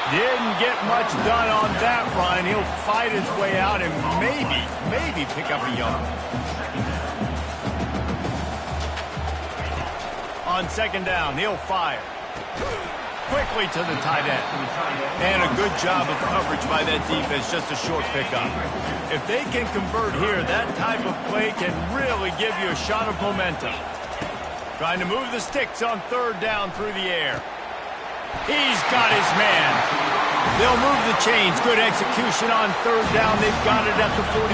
Didn't get much done on that run. He'll fight his way out and maybe pick up a yard. On second down, he'll fire. Quickly to the tight end. And a good job of coverage by that defense, just a short pickup. If they can convert here, that type of play can really give you a shot of momentum. Trying to move the sticks on third down through the air. He's got his man. They'll move the chains. Good execution on third down. They've got it at the 41.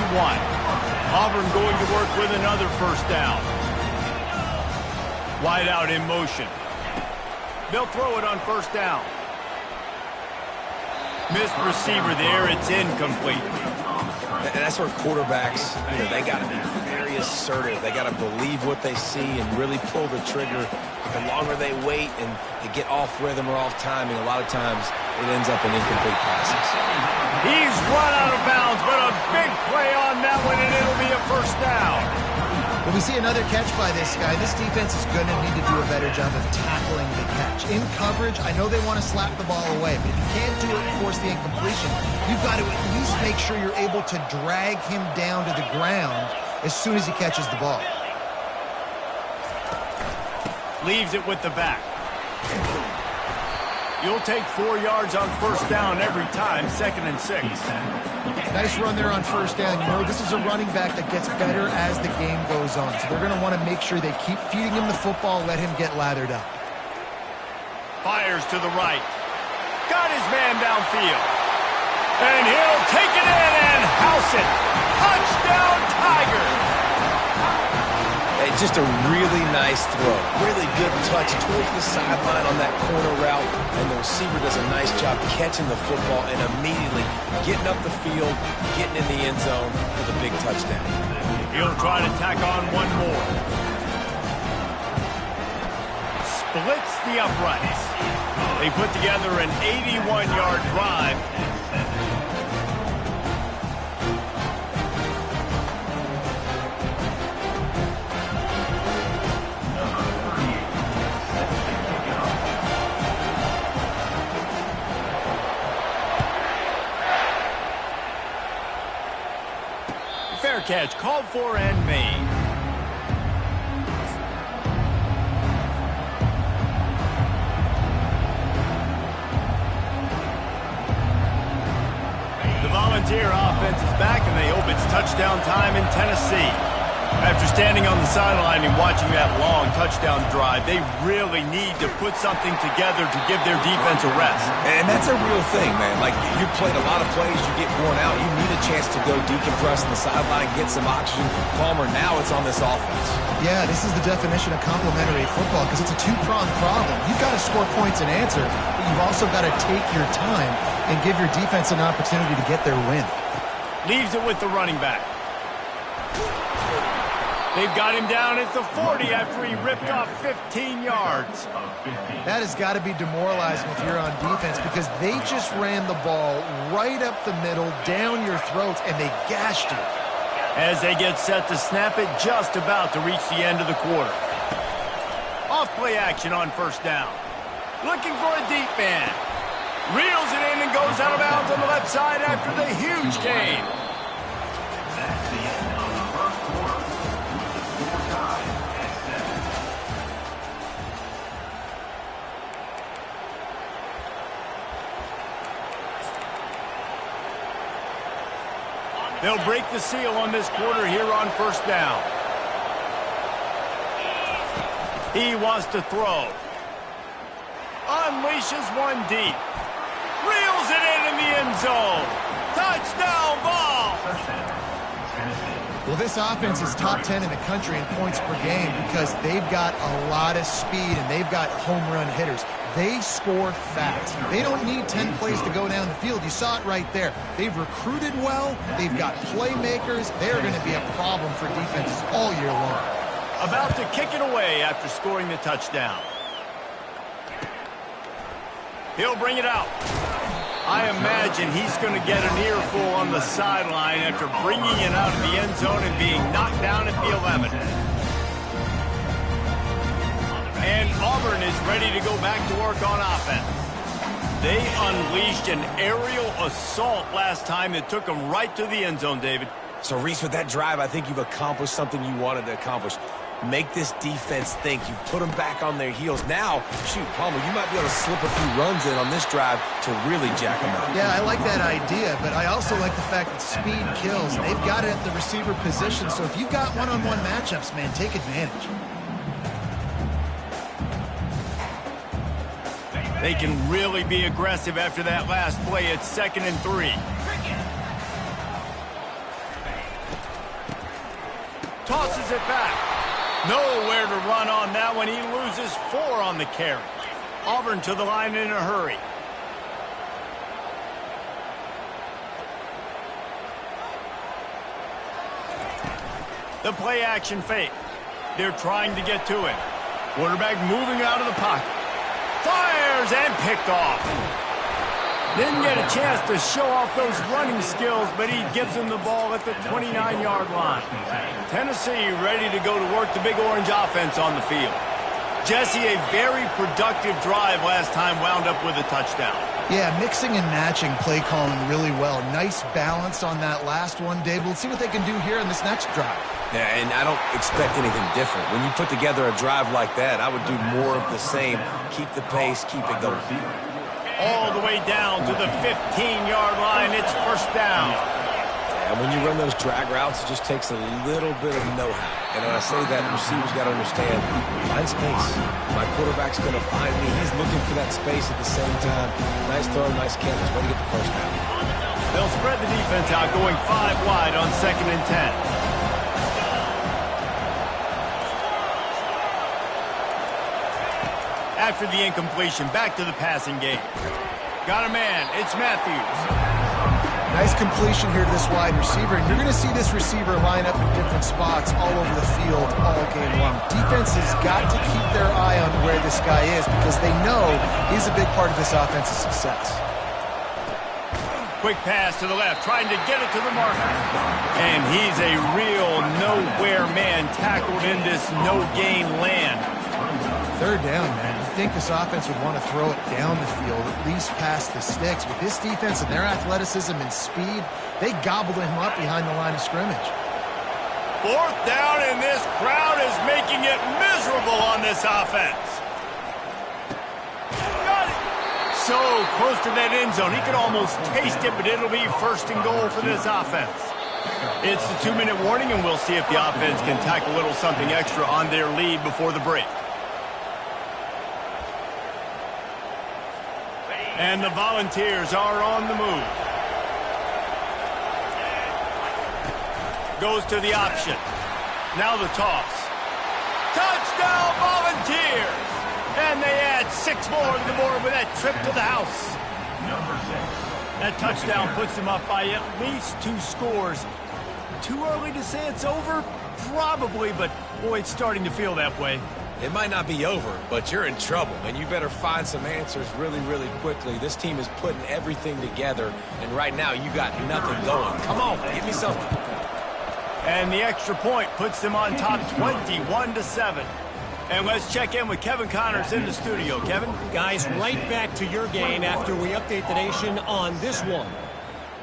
Auburn going to work with another first down. Wide out in motion. They'll throw it on first down. Missed receiver there. It's incomplete. And that's where quarterbacks, they got to be very assertive. They got to believe what they see and really pull the trigger. The longer they wait and they get off rhythm or off timing, a lot of times it ends up in incomplete passes. He's run out of bounds, but a big play on that one, and it'll be a first down. When we see another catch by this guy, this defense is going to need to do a better job of tackling the catch. In coverage, I know they want to slap the ball away, but if you can't do it and force the incompletion, you've got to at least make sure you're able to drag him down to the ground as soon as he catches the ball. Leaves it with the back. You'll take 4 yards on first down every time, 2nd and 6. Nice run there on first down. This is a running back that gets better as the game goes on. So they're going to want to make sure they keep feeding him the football, let him get lathered up. Fires to the right. Got his man downfield. And he'll take it in and house it. Touchdown, Tigers! Just a really nice throw. Really good touch towards the sideline on that corner route. And the receiver does a nice job catching the football and immediately getting up the field, getting in the end zone for the big touchdown. He'll try to tack on one more. Splits the uprights. They put together an 81-yard drive. Fair catch, called for and made. The Volunteer offense is back, and they hope it's touchdown time in Tennessee. After standing on the sideline and watching that long touchdown drive, they really need to put something together to give their defense a rest. And that's a real thing, man. Like, you played a lot of plays, you get worn out, you need a chance to go decompress on the sideline, get some oxygen. Palmer, now it's on this offense. Yeah, this is the definition of complementary football because it's a two-pronged problem. You've got to score points and answer, but you've also got to take your time and give your defense an opportunity to get their win. Leaves it with the running back. They've got him down at the 40 after he ripped off 15 yards. That has got to be demoralizing if you're on defense because they just ran the ball right up the middle, down your throats, and they gashed you. As they get set to snap it, just about to reach the end of the quarter. Off play action on first down. Looking for a deep man. Reels it in and goes out of bounds on the left side after the huge gain. That's the end of the first quarter. They'll break the seal on this quarter here on first down. He wants to throw. Unleashes one deep. Reels it in the end zone. Touchdown ball. Well, this offense is top 10 in the country in points per game because they've got a lot of speed and they've got home run hitters. They score fast. They don't need 10 plays to go down the field. You saw it right there. They've recruited well. They've got playmakers. They're going to be a problem for defenses all year long. About to kick it away after scoring the touchdown. He'll bring it out. I imagine he's going to get an earful on the sideline after bringing it out of the end zone and being knocked down at the 11. And Auburn is ready to go back to work on offense. They unleashed an aerial assault last time that took them right to the end zone, David. So, Reese, with that drive, I think you've accomplished something you wanted to accomplish. Make this defense think. You put them back on their heels. Now, shoot, Palmer, you might be able to slip a few runs in on this drive to really jack them up. Yeah, I like that idea, but I also like the fact that speed kills. They've got it at the receiver position, so if you've got one-on-one matchups, man, take advantage. They can really be aggressive after that last play. It's 2nd and 3. Tosses it back. Nowhere to run on that one. He loses 4 on the carry. Auburn to the line in a hurry. The play action fake. They're trying to get to it. Quarterback moving out of the pocket. Fires and picked off. Didn't get a chance to show off those running skills, but he gives him the ball at the 29-yard line. Tennessee ready to go to work the Big Orange offense on the field. Jesse, a very productive drive last time, wound up with a touchdown. Yeah, mixing and matching play calling really well. Nice balance on that last one, Dave. We'll see what they can do here in this next drive. Yeah, and I don't expect anything different. When you put together a drive like that, I would do more of the same. Keep the pace, keep it going. All the way down to the 15-yard line. It's 1st down. And when you run those drag routes, it just takes a little bit of know-how. And when I say that, the receivers got to understand, find space. My quarterback's going to find me. He's looking for that space at the same time. Nice throw, nice catch. Way to get the 1st down. They'll spread the defense out, going 5 wide on 2nd and 10. After the incompletion, back to the passing game. Got a man. It's Matthews. Nice completion here to this wide receiver, and you're going to see this receiver line up in different spots all over the field all game long. Defense has got to keep their eye on where this guy is because they know he's a big part of this offense's success. Quick pass to the left, trying to get it to the marker. And he's a real nowhere man, tackled in this no-gain land. 3rd down, man. You think this offense would want to throw it down the field, at least past the sticks. With this defense and their athleticism and speed, they gobbled him up behind the line of scrimmage. 4th down, and this crowd is making it miserable on this offense. Got it. So close to that end zone. He could almost taste it, but it'll be 1st and goal for this offense. It's the 2-minute warning, and we'll see if the offense can tack a little something extra on their lead before the break. And the Volunteers are on the move. Goes to the option. Now the toss. Touchdown, Volunteers! And they add 6 more to the board with that trip to the house. That touchdown puts them up by at least 2 scores. Too early to say it's over? Probably, but boy, it's starting to feel that way. It might not be over, but you're in trouble, and you better find some answers really, really quickly. This team is putting everything together, and right now you got nothing going. Come on, give me something. And the extra point puts them on top 21-7. And let's check in with Kevin Connors in the studio. Kevin? Guys, right back to your game after we update the nation on this one.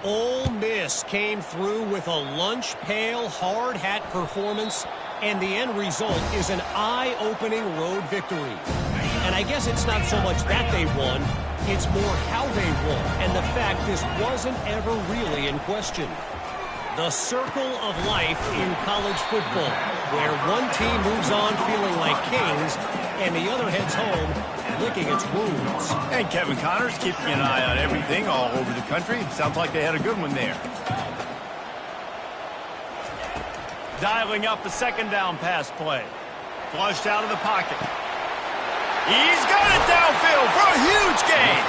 Ole Miss came through with a lunch pail hard hat performance, and the end result is an eye-opening road victory. And I guess it's not so much that they won, it's more how they won, and the fact this wasn't ever really in question. The circle of life in college football, where one team moves on feeling like kings, and the other heads home licking its wounds. And Kevin Connors keeping an eye on everything all over the country. Sounds like they had a good one there. Dialing up the 2nd down pass play. Flushed out of the pocket. He's got it downfield for a huge gain.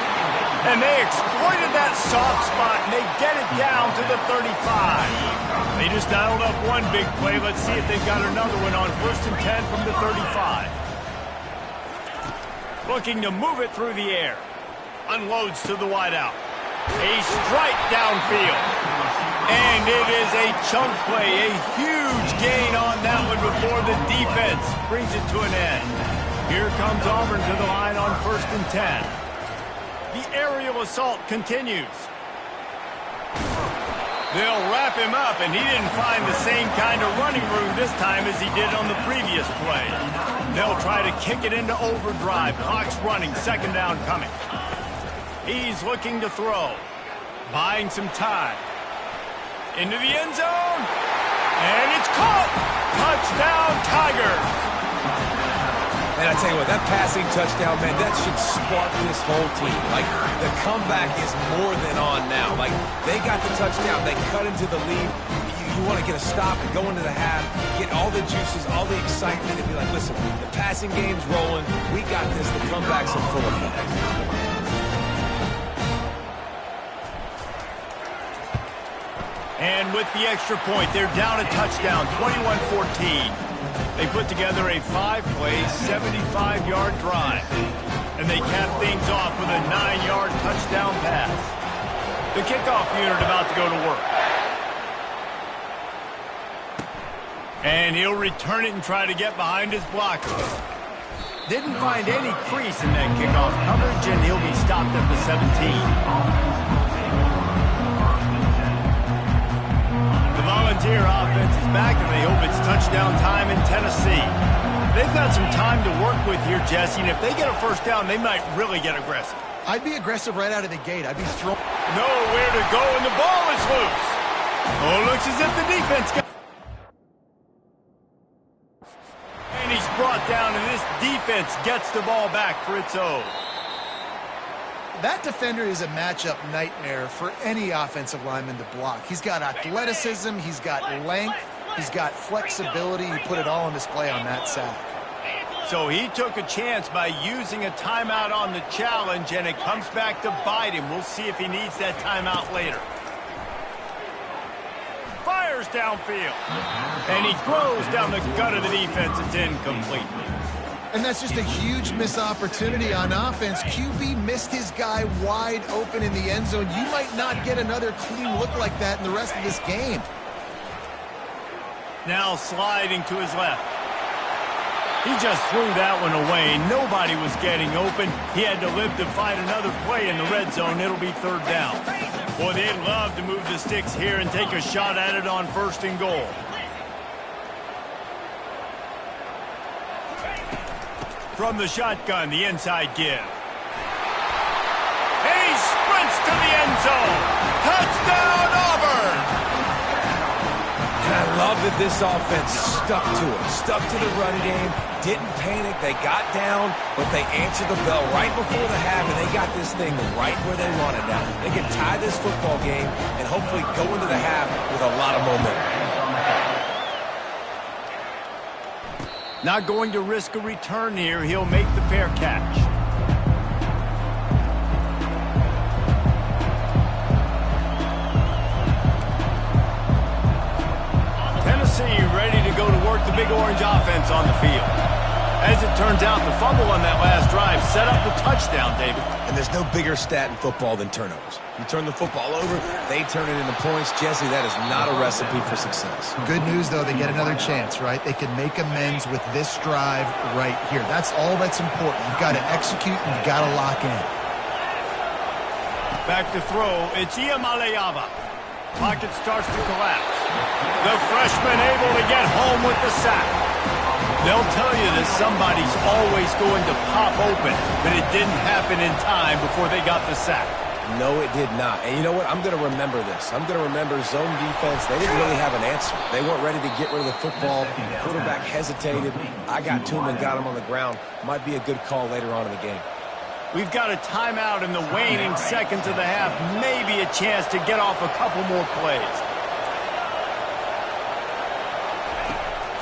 And they exploited that soft spot, and they get it down to the 35. They just dialed up one big play. Let's see if they've got another one on 1st and 10 from the 35. Looking to move it through the air. Unloads to the wideout. A strike downfield. And it is a chunk play, a huge gain on that one before the defense brings it to an end. Here comes Auburn to the line on 1st and 10. The aerial assault continues. They'll wrap him up, and he didn't find the same kind of running room this time as he did on the previous play. They'll try to kick it into overdrive. Clock's running, second down coming. He's looking to throw. Buying some time. Into the end zone. And it's caught. Touchdown, Tigers. And I tell you what, that passing touchdown, man, that should spark this whole team. Like, the comeback is more than on now. Like, they got the touchdown. They cut into the lead. You want to get a stop and go into the half, get all the juices, all the excitement, and be like, listen, the passing game's rolling. We got this. The comeback's in full effect. And with the extra point, they're down a touchdown, 21-14. They put together a 5-play, 75-yard drive. And they cap things off with a 9-yard touchdown pass. The kickoff unit about to go to work. And he'll return it and try to get behind his blocker. Didn't find any crease in that kickoff coverage, and he'll be stopped at the 17. Volunteer offense is back, and they hope it's touchdown time in Tennessee. They've got some time to work with here, Jesse, and if they get a first down, they might really get aggressive. I'd be aggressive right out of the gate. I'd be throwing. Nowhere to go, and the ball is loose. Oh, it looks as if the defense got... And he's brought down, and this defense gets the ball back for its own. That defender is a matchup nightmare for any offensive lineman to block. He's got athleticism, he's got length, he's got flexibility. He put it all on display on that sack. So he took a chance by using a timeout on the challenge, and it comes back to bite him. We'll see if he needs that timeout later. Fires downfield. And he throws down the gut of the defense. It's incomplete. And that's just a huge missed opportunity on offense. QB missed his guy wide open in the end zone. You might not get another clean look like that in the rest of this game. Now sliding to his left. He just threw that one away. Nobody was getting open. He had to live to find another play in the red zone. It'll be third down. Boy, they'd love to move the sticks here and take a shot at it on first and goal. From the shotgun, the inside give. And he sprints to the end zone. Touchdown, Auburn! And I love that this offense stuck to it, stuck to the run game, didn't panic. They got down, but they answered the bell right before the half, and they got this thing right where they want it now. They can tie this football game and hopefully go into the half with a lot of momentum. Not going to risk a return here. He'll make the fair catch. Tennessee ready to go to work the Big Orange offense on the field. As it turns out, the fumble on that last drive set up the touchdown, David. And there's no bigger stat in football than turnovers. You turn the football over, they turn it into points. Jesse, that is not a recipe for success. Good news, though, they get another chance, right? They can make amends with this drive right here. That's all that's important. You've got to execute, and you've got to lock in. Back to throw, it's Yeeeeer. Pocket starts to collapse. The freshman able to get home with the sack. They'll tell you that somebody's always going to pop open, but it didn't happen in time before they got the sack. No, it did not. And you know what? I'm going to remember this. I'm going to remember zone defense. They didn't really have an answer. They weren't ready to get rid of the football. The quarterback hesitated. I got to him and got him on the ground. Might be a good call later on in the game. We've got a timeout in the waning seconds of the half. Maybe a chance to get off a couple more plays.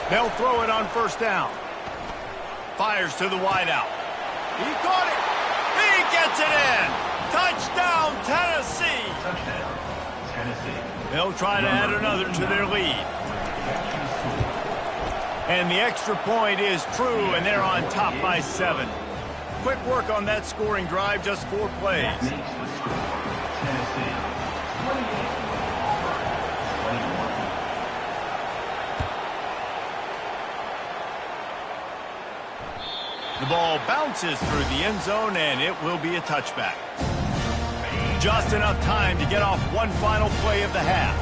They'll throw it on first down. Fires to the wideout. He caught it. He gets it in. Touchdown, Tennessee. Touchdown, Tennessee. They'll try to add another to their lead. And the extra point is true, and they're on top by 7. Quick work on that scoring drive, just 4 plays. Makes the score, Tennessee 28, Auburn 21. The ball bounces through the end zone, and it will be a touchback. Just enough time to get off one final play of the half.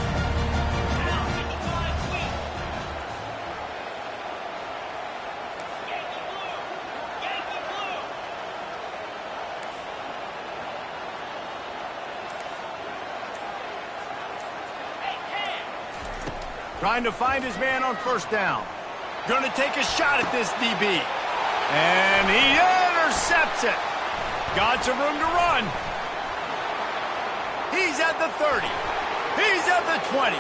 Trying to find his man on first down. Going to take a shot at this DB. And he intercepts it. Got some room to run. He's at the 30. He's at the 20.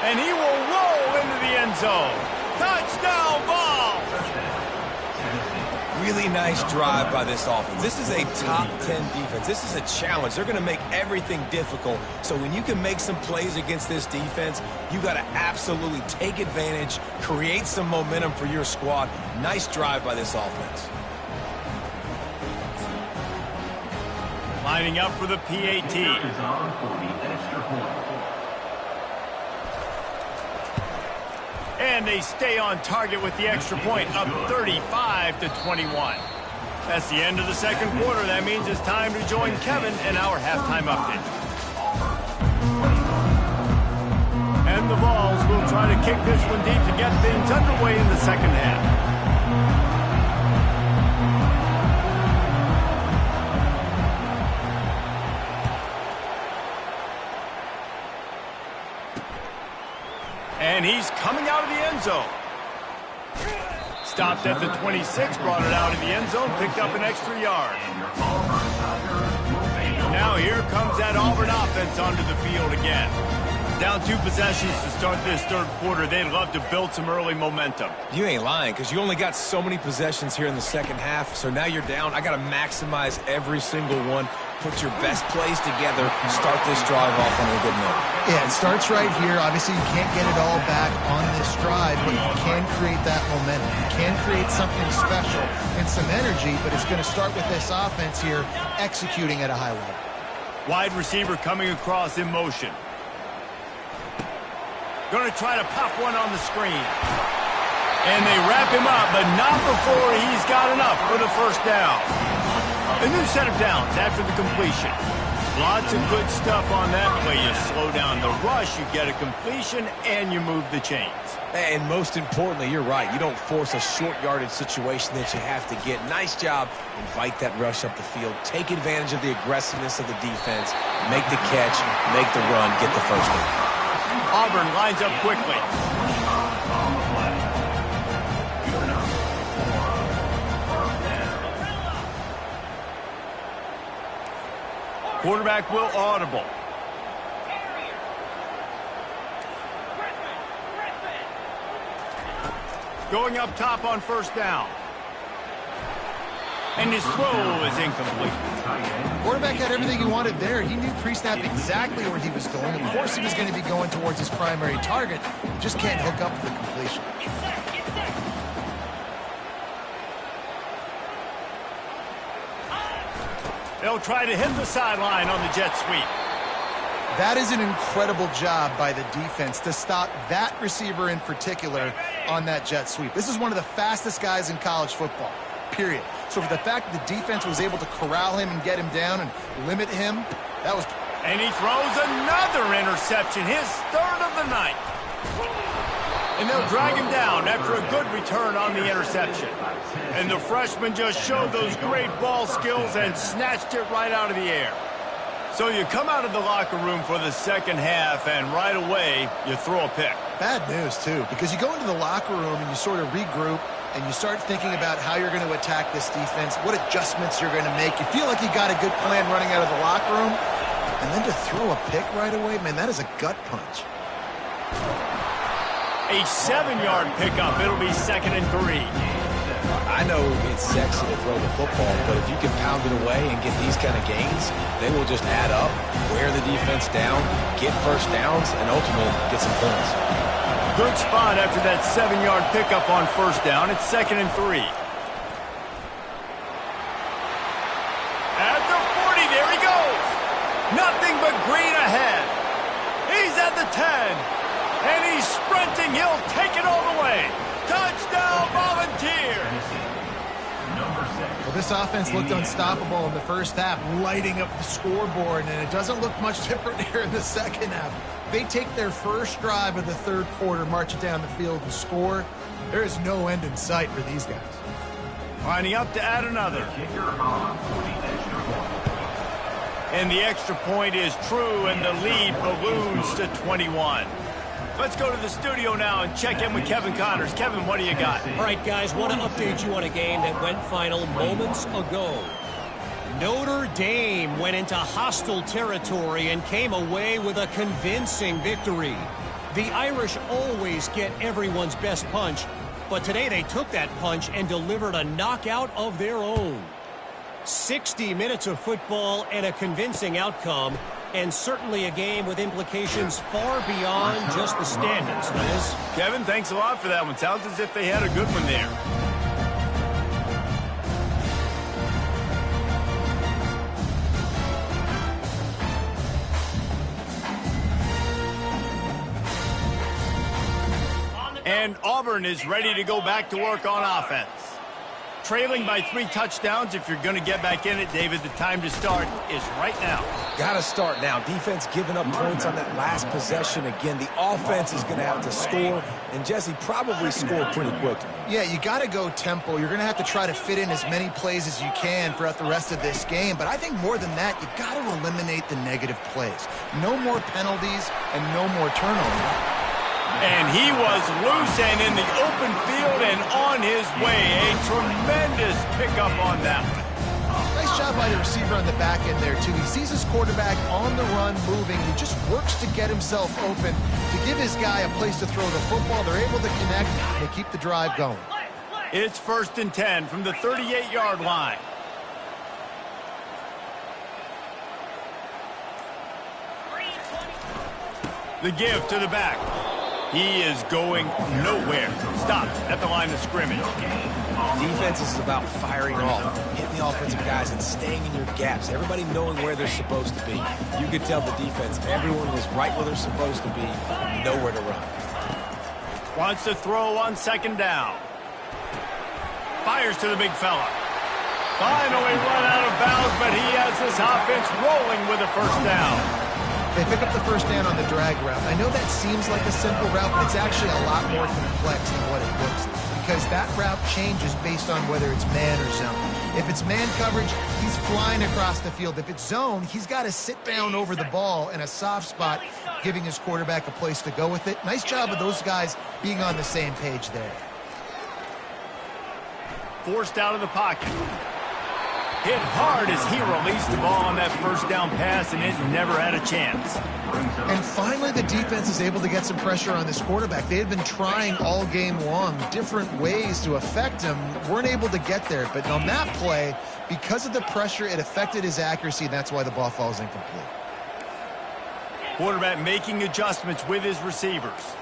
And he will roll into the end zone. Touchdown ball. Really nice drive by this offense. This is a top 10 defense. This is a challenge. They're going to make everything difficult. So when you can make some plays against this defense, you got to absolutely take advantage, create some momentum for your squad. Nice drive by this offense. Lining up for the PAT. Is on for the extra point. And they stay on target with the extra point, up 35-21. That's the end of the second quarter. That means it's time to join Kevin in our halftime update. And the Vols will try to kick this one deep to get things underway in the second half. And he's coming out of the end zone. Stopped at the 26, brought it out of the end zone, picked up an extra yard. Now here comes that Auburn offense onto the field again. Down 2 possessions to start this third quarter. They'd love to build some early momentum. You ain't lying, because you only got so many possessions here in the second half, so now you're down. I got to maximize every single one. Put your best plays together. Start this drive off on a good note. Yeah, it starts right here. Obviously, you can't get it all back on this drive, but you can create that momentum. You can create something special and some energy, but it's going to start with this offense here executing at a high level. Wide receiver coming across in motion. Going to try to pop one on the screen. And they wrap him up, but not before he's got enough for the first down. A new set of downs after the completion. Lots of good stuff on that play. You slow down the rush, you get a completion, and you move the chains. And most importantly, you're right. You don't force a short yardage situation that you have to get. Nice job. Invite that rush up the field. Take advantage of the aggressiveness of the defense. Make the catch, make the run, get the first down. Auburn lines up quickly. Quarterback will audible. Going up top on first down. And his throw is incomplete. Quarterback had everything he wanted there. He knew pre-snap exactly where he was going. Of course he was going to be going towards his primary target. He just can't hook up for the completion. They'll try to hit the sideline on the jet sweep. That is an incredible job by the defense to stop that receiver in particular on that jet sweep. This is one of the fastest guys in college football, period. So for the fact that the defense was able to corral him and get him down and limit him, that was... And he throws another interception, his third of the night. And they'll drag him down after a good return on the interception. And the freshman just showed those great ball skills and snatched it right out of the air. So you come out of the locker room for the second half, and right away, you throw a pick. Bad news, too, because you go into the locker room and you sort of regroup, and you start thinking about how you're going to attack this defense, what adjustments you're going to make. You feel like you got a good plan running out of the locker room, and then to throw a pick right away, man, that is a gut punch. A 7-yard pickup. It'll be 2nd and 3. I know it's sexy to throw the football, but if you can pound it away and get these kind of gains, they will just add up, wear the defense down, get first downs, and ultimately get some points. Good spot after that 7-yard pickup on first down. It's 2nd and 3. At the 40, there he goes. Nothing but green ahead. He's at the 10. And he's sprinting. He'll take it all the way. Touchdown, Volunteers. Well, This offense looked unstoppable in the first half, lighting up the scoreboard, and it doesn't look much different here in the second half. They take their first drive of the third quarter, march it down the field and score. There is no end in sight for these guys. Lining up to add another. And the extra point is true, and the lead balloons to 21. Let's go to the studio now and check in with Kevin Connors. Kevin, what do you got? All right, guys, want to update you on a game that went final moments ago. Notre Dame went into hostile territory and came away with a convincing victory. The Irish always get everyone's best punch, but today they took that punch and delivered a knockout of their own. 60 minutes of football and a convincing outcome, and certainly a game with implications far beyond just the standings, fellas. Kevin, thanks a lot for that one. Sounds as if they had a good one there. And Auburn is ready to go back to work on offense. Trailing by 3 touchdowns. If you're going to get back in it, David, the time to start is right now. Got to start now. Defense giving up points on that last possession. Again, the offense is going to have to score, and Jesse probably score pretty quickly. Yeah, you got to go tempo. You're going to have to try to fit in as many plays as you can throughout the rest of this game. But I think more than that, you got to eliminate the negative plays. No more penalties and no more turnovers. And he was loose and in the open field and on his way. A tremendous pickup on that one. Nice job by the receiver on the back end there, too. He sees his quarterback on the run moving. He just works to get himself open, to give his guy a place to throw the football. They're able to connect and keep the drive going. It's 1st and 10 from the 38-yard line. The give to the back. He is going nowhere. Stopped at the line of scrimmage. Defense is about firing off, hitting the offensive guys and staying in your gaps. Everybody knowing where they're supposed to be. You could tell the defense, everyone was right where they're supposed to be, nowhere to run. Wants to throw on 2nd down. Fires to the big fella. Finally run out of bounds, but he has this offense rolling with a 1st down. They pick up the 1st down on the drag route. I know that seems like a simple route, but it's actually a lot more complex than what it looks like, because that route changes based on whether it's man or zone. If it's man coverage, he's flying across the field. If it's zone, he's got to sit down over the ball in a soft spot, giving his quarterback a place to go with it. Nice job of those guys being on the same page there. Forced out of the pocket. Hit hard as he released the ball on that 1st down pass, and it never had a chance. And finally, the defense is able to get some pressure on this quarterback. They had been trying all game long different ways to affect him. Weren't able to get there. But on that play, because of the pressure, it affected his accuracy, and that's why the ball falls incomplete. Quarterback making adjustments with his receivers.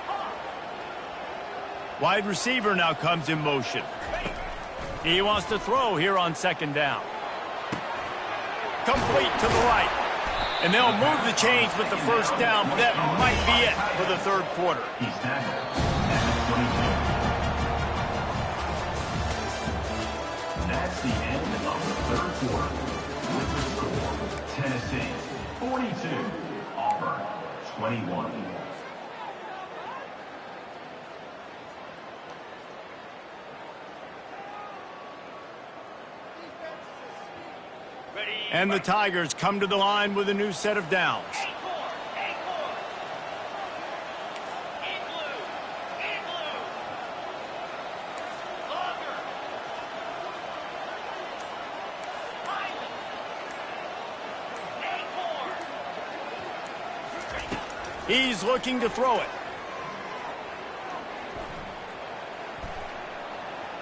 Wide receiver now comes in motion. He wants to throw here on 2nd down. Complete to the right. And they'll move the chains with the 1st down. That might be it for the 3rd quarter. He's tackled at 22. That's the end of the 3rd quarter. With the score, Tennessee 42, Auburn 21. And the Tigers come to the line with a new set of downs. He's looking to throw it.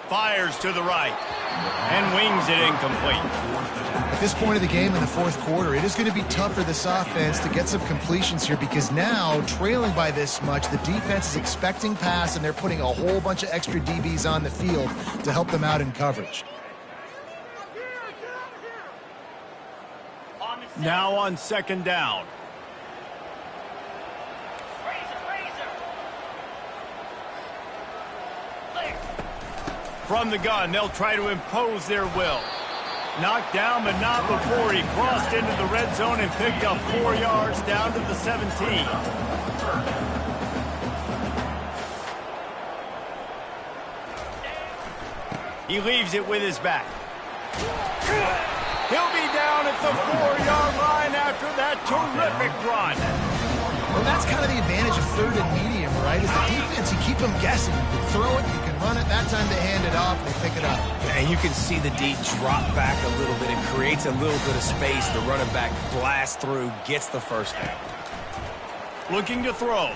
Fires to the right and wings it incomplete. At this point of the game in the 4th quarter, it is going to be tough for this offense to get some completions here, because now, trailing by this much, the defense is expecting pass, and they're putting a whole bunch of extra DBs on the field to help them out in coverage. Now on 2nd down. From the gun, they'll try to impose their will. Knocked down, but not before he crossed into the red zone and picked up 4 yards down to the 17. He leaves it with his back. He'll be down at the 4-yard line after that terrific run. Well, that's kind of the advantage of third and medium, right? Is the defense, you keep them guessing. You can throw it, you can run it. That time they hand it off, they pick it up. And you can see the D drop back a little bit. It creates a little bit of space. The running back blasts through, gets the first down. Looking to throw.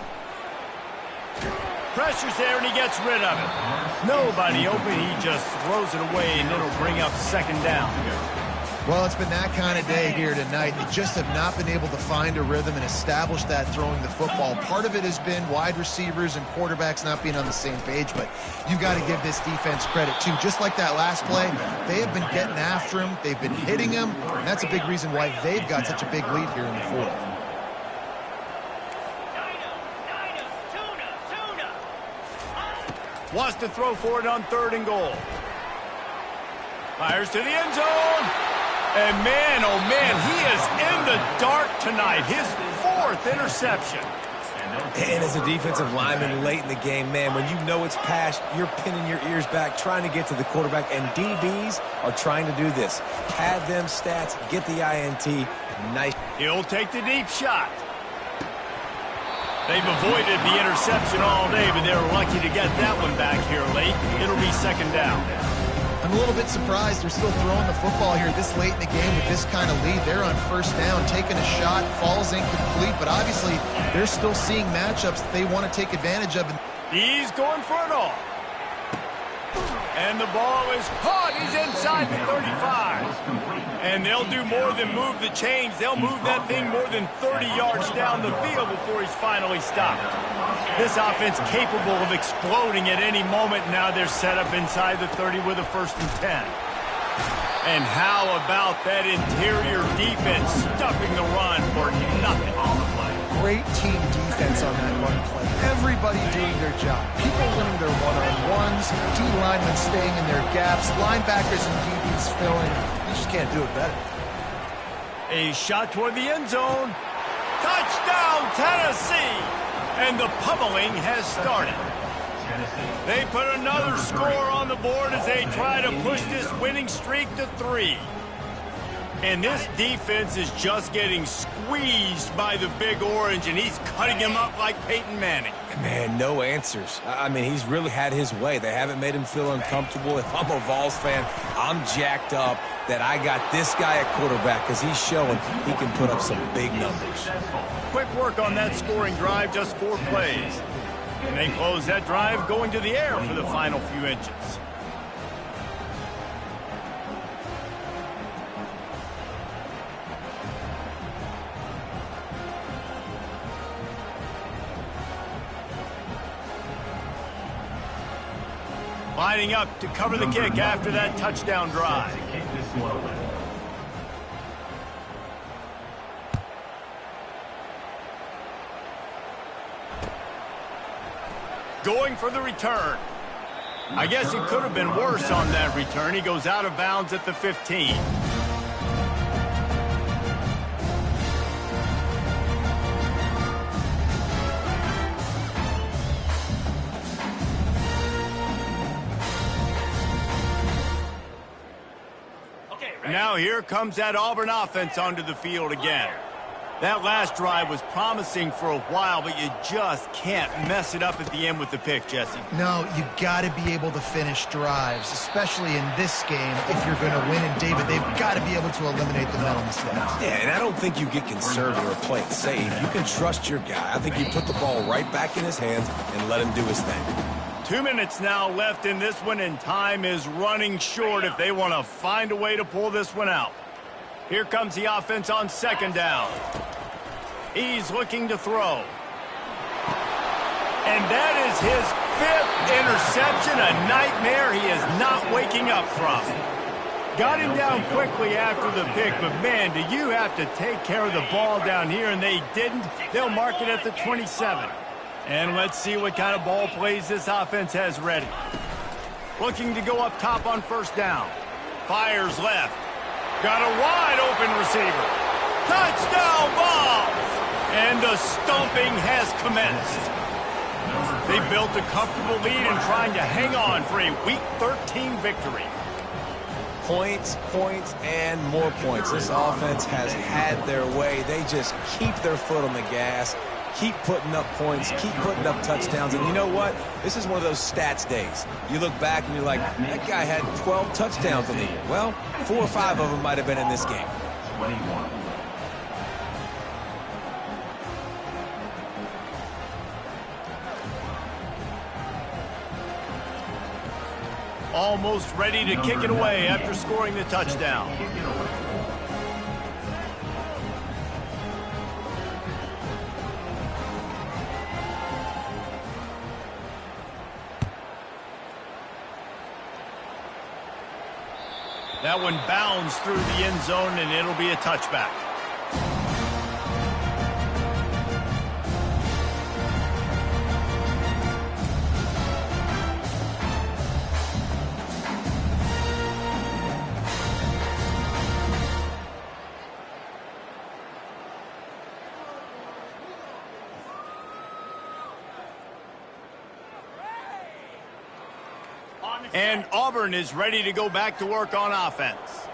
Pressure's there, and he gets rid of it. Nobody open. He just throws it away, and it'll bring up second down. Well, it's been that kind of day here tonight. They just have not been able to find a rhythm and establish that throwing the football. Part of it has been wide receivers and quarterbacks not being on the same page, but you got to give this defense credit, too. Just like that last play, they have been getting after him. They've been hitting him, and that's a big reason why they've got such a big lead here in the fourth. Wants to throw for it on 3rd and goal. Fires to the end zone. And man, oh man, he is in the dark tonight. His 4th interception. And as a defensive lineman late in the game, man, when you know it's passed, you're pinning your ears back, trying to get to the quarterback. And DBs are trying to do this. Pad them stats, get the INT. Nice. He'll take the deep shot. They've avoided the interception all day, but they're lucky to get that one back here late. It'll be second down. I'm a little bit surprised they're still throwing the football here this late in the game with this kind of lead. They're on 1st down, taking a shot, falls incomplete, but obviously they're still seeing matchups that they want to take advantage of. He's going for it all. And the ball is caught. He's inside the 35. And they'll do more than move the chains. They'll move that thing more than 30 yards down the field before he's finally stopped. This offense capable of exploding at any moment. Now they're set up inside the 30 with a 1st and 10. And how about that interior defense stuffing the run for nothing? Great team defense on that run play. Everybody doing their job. People winning their one-on-ones, D linemen staying in their gaps, linebackers and DBs filling. You just can't do it better. A shot toward the end zone. Touchdown, Tennessee! And the pummeling has started. They put another score on the board as they try to push this winning streak to 3. And this defense is just getting squeezed by the Big Orange, and he's cutting him up like Peyton Manning. Man, no answers. I mean, he's really had his way. They haven't made him feel uncomfortable. If I'm a Vols fan, I'm jacked up that I got this guy at quarterback because he's showing he can put up some big numbers. Quick work on that scoring drive, just 4 plays. And they close that drive going to the air for the final few inches. Lining up to cover the kick after that touchdown drive. Going for the return. I guess it could have been worse on that return. He goes out of bounds at the 15. Now here comes that Auburn offense onto the field again. That last drive was promising for a while, but you just can't mess it up at the end with the pick, Jesse. No, you got to be able to finish drives, especially in this game. If you're going to win, and David, they've got to be able to eliminate the mental mistakes. Yeah, and I don't think you get conservative or play it safe. You can trust your guy. I think you put the ball right back in his hands and let him do his thing. 2 minutes now left in this one, and time is running short if they want to find a way to pull this one out. Here comes the offense on 2nd down. He's looking to throw. And that is his 5th interception, a nightmare he is not waking up from. Got him down quickly after the pick, but man, do you have to take care of the ball down here, and they didn't. They'll mark it at the 27. And let's see what kind of ball plays this offense has ready. Looking to go up top on 1st down. Fires left. Got a wide open receiver. Touchdown ball! And the stomping has commenced. They built a comfortable lead and trying to hang on for a Week 13 victory. Points, points, and more points. This offense has had their way. They just keep their foot on the gas, keep putting up points, keep putting up touchdowns. And you know what? This is one of those stats days. You look back and you're like, that guy had 12 touchdowns in the year. Well, 4 or 5 of them might have been in this game. 21. Almost ready to kick it away after scoring the touchdown. That one bounds through the end zone, and it'll be a touchback. And Auburn is ready to go back to work on offense.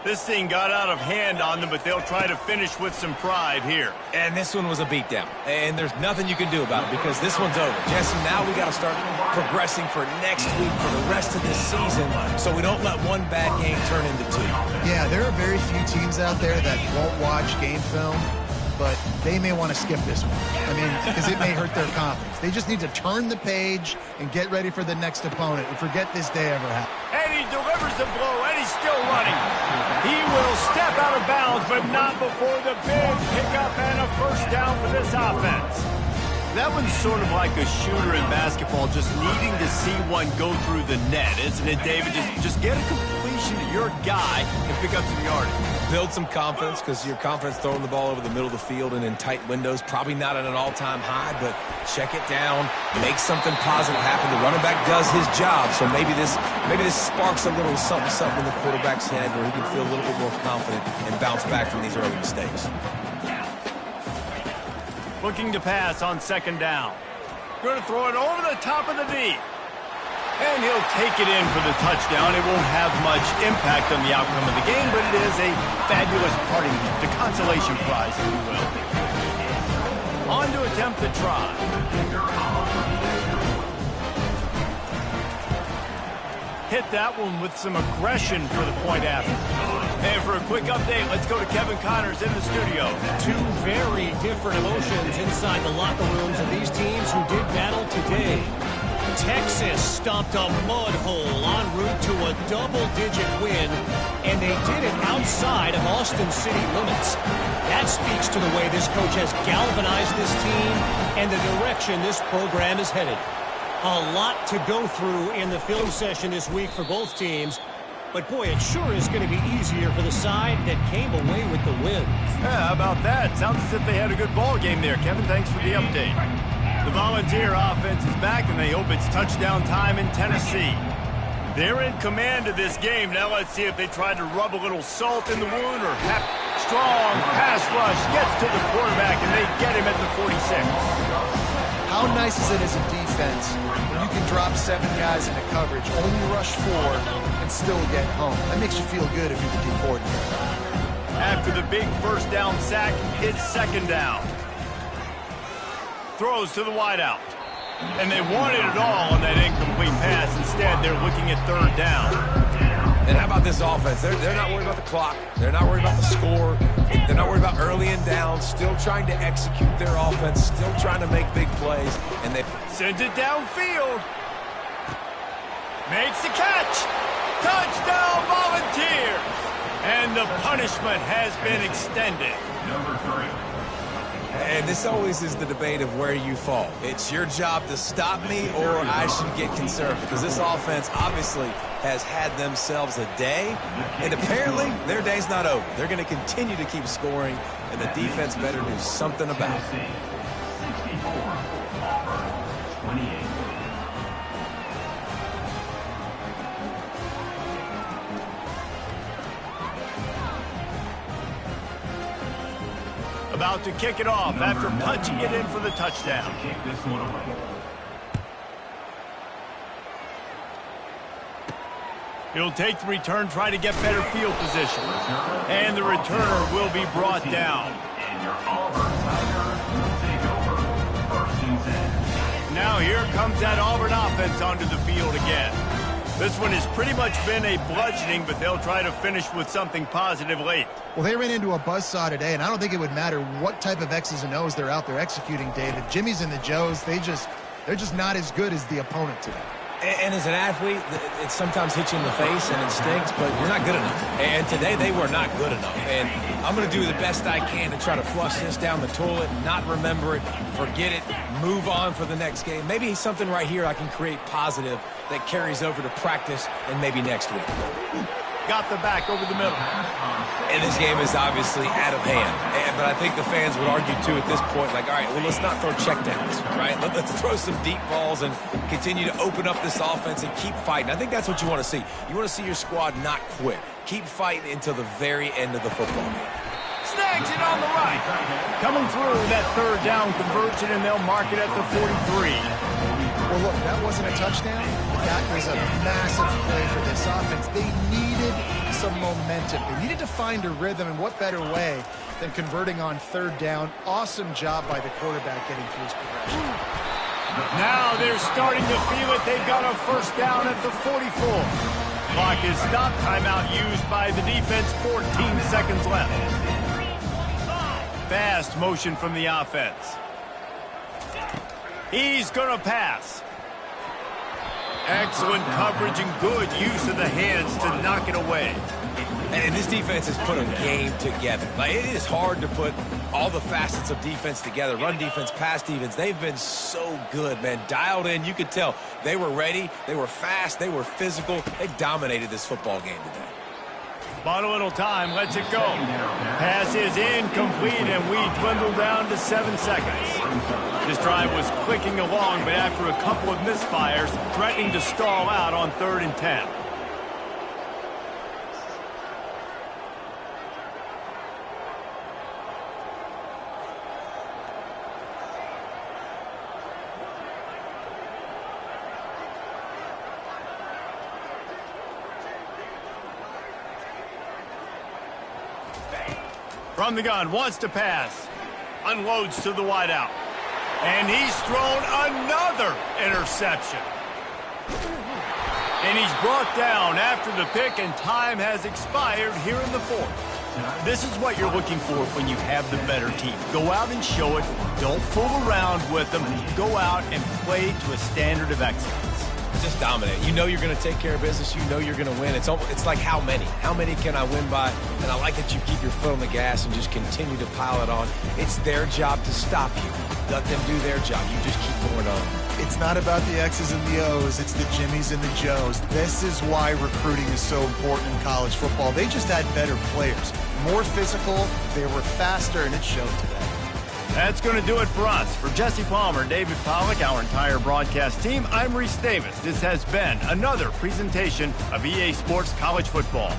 This thing got out of hand on them, but they'll try to finish with some pride here. And this one was a beatdown. And there's nothing you can do about it because this one's over. Jesse, now we got to start progressing for next week for the rest of this season so we don't let one bad game turn into 2. Yeah, there are very few teams out there that won't watch game film, but they may want to skip this one. I mean, because it may hurt their confidence. They just need to turn the page and get ready for the next opponent and forget this day ever happened. And he delivers the blow, and he's still running. He will step out of bounds, but not before the big pickup and a first down for this offense. That one's sort of like a shooter in basketball, just needing to see one go through the net, isn't it, David? Just get a completion to your guy and pick up some yardage. Build some confidence because your confidence throwing the ball over the middle of the field and in tight windows, probably not at an all-time high, but check it down, make something positive happen. The running back does his job, so maybe this sparks a little something in the quarterback's head where he can feel a little bit more confident and bounce back from these early mistakes. Looking to pass on second down. Going to throw it over the top of the D. And he'll take it in for the touchdown. It won't have much impact on the outcome of the game, but it is a fabulous parting gift, a consolation prize, if you will. On to attempt the try. Hit that one with some aggression for the point after. And for a quick update, let's go to Kevin Connors in the studio. 2 very different emotions inside the locker rooms of these teams who did battle today. Texas stomped a mud hole en route to a double-digit win, and they did it outside of Austin city limits. That speaks to the way this coach has galvanized this team and the direction this program is headed. A lot to go through in the film session this week for both teams, but boy, it sure is going to be easier for the side that came away with the win. Yeah, how about that? Sounds as if they had a good ball game there. Kevin, thanks for the update. The Volunteer offense is back, and they hope it's touchdown time in Tennessee. They're in command of this game. Now let's see if they try to rub a little salt in the wound or strong pass rush gets to the quarterback, and they get him at the 46. How nice is it as a defense when you can drop 7 guys into coverage, only rush 4, and still get home? That makes you feel good if you're the D coordinator. After the big first down sack, it's second down. Throws to the wideout. And they wanted it all on that incomplete pass. Instead, they're looking at third down. And how about this offense? They're not worried about the clock. They're not worried about the score. They're not worried about early and down. Still trying to execute their offense. Still trying to make big plays. And they sends it downfield. Makes the catch. Touchdown, Volunteers. And the punishment has been extended. Number 3. And this always is the debate of where you fall. It's your job to stop me or I should get conservative because this offense obviously has had themselves a day, and apparently their day's not over. They're going to continue to keep scoring, and the defense better do something about it. 64, Auburn, 28. about to kick it off after punching it in for the touchdown. Kick this one away. He'll take the return, try to get better field position. And the returner will be brought down. And your Auburn Tiger will take over. 1st and 10. Now here comes that Auburn offense onto the field again. This one has pretty much been a bludgeoning, but they'll try to finish with something positive late. Well, they ran into a buzzsaw today, and I don't think it would matter what type of X's and O's they're out there executing, David. Jimmy's and the Joes, they're just not as good as the opponent today. And as an athlete, it sometimes hits you in the face and it stinks, but you're not good enough. And today they were not good enough. And I'm going to do the best I can to try to flush this down the toilet, not remember it, forget it, move on for the next game. Maybe something right here I can create positive that carries over to practice and maybe next week. Got the back over the middle. And this game is obviously out of hand. But I think the fans would argue, too, at this point, like, all right, well, let's not throw checkdowns, right? Let's throw some deep balls and continue to open up this offense and keep fighting. I think that's what you want to see. You want to see your squad not quit. Keep fighting until the very end of the football game. Snags it on the right. Coming through that 3rd down conversion, and they'll mark it at the 43. Well, look, that wasn't a touchdown. That was a massive play for this offense. They needed some momentum. They needed to find a rhythm, and what better way than converting on 3rd down. Awesome job by the quarterback getting through his progression. Now they're starting to feel it. They've got a 1st down at the 44. Clock is stopped. Timeout used by the defense. 14 seconds left. Fast motion from the offense. He's going to pass. Excellent coverage and good use of the hands to knock it away. And this defense has put a game together. Like, it is hard to put all the facets of defense together. Run defense, pass defense. They've been so good, man. Dialed in. You could tell they were ready. They were fast. They were physical. They dominated this football game today. Bought a little time, lets it go. Pass is incomplete, and we dwindle down to 7 seconds. This drive was clicking along, but after a couple of misfires, threatening to stall out on 3rd and 10. From the gun, wants to pass. Unloads to the wideout. And he's thrown another interception. And he's brought down after the pick, and time has expired here in the 4th. This is what you're looking for when you have the better team. Go out and show it. Don't fool around with them. Go out and play to a standard of excellence. Just dominate. You know you're going to take care of business. You know you're going to win. It's like how many? How many can I win by? And I like that you keep your foot on the gas and just continue to pile it on. It's their job to stop you. Let them do their job. You just keep going on. It's not about the X's and the O's. It's the Jimmys and the Joes. This is why recruiting is so important in college football. They just had better players. More physical. They were faster, and it showed today. That's going to do it for us. For Jesse Palmer, David Pollack, our entire broadcast team, I'm Reese Davis. This has been another presentation of EA Sports College Football.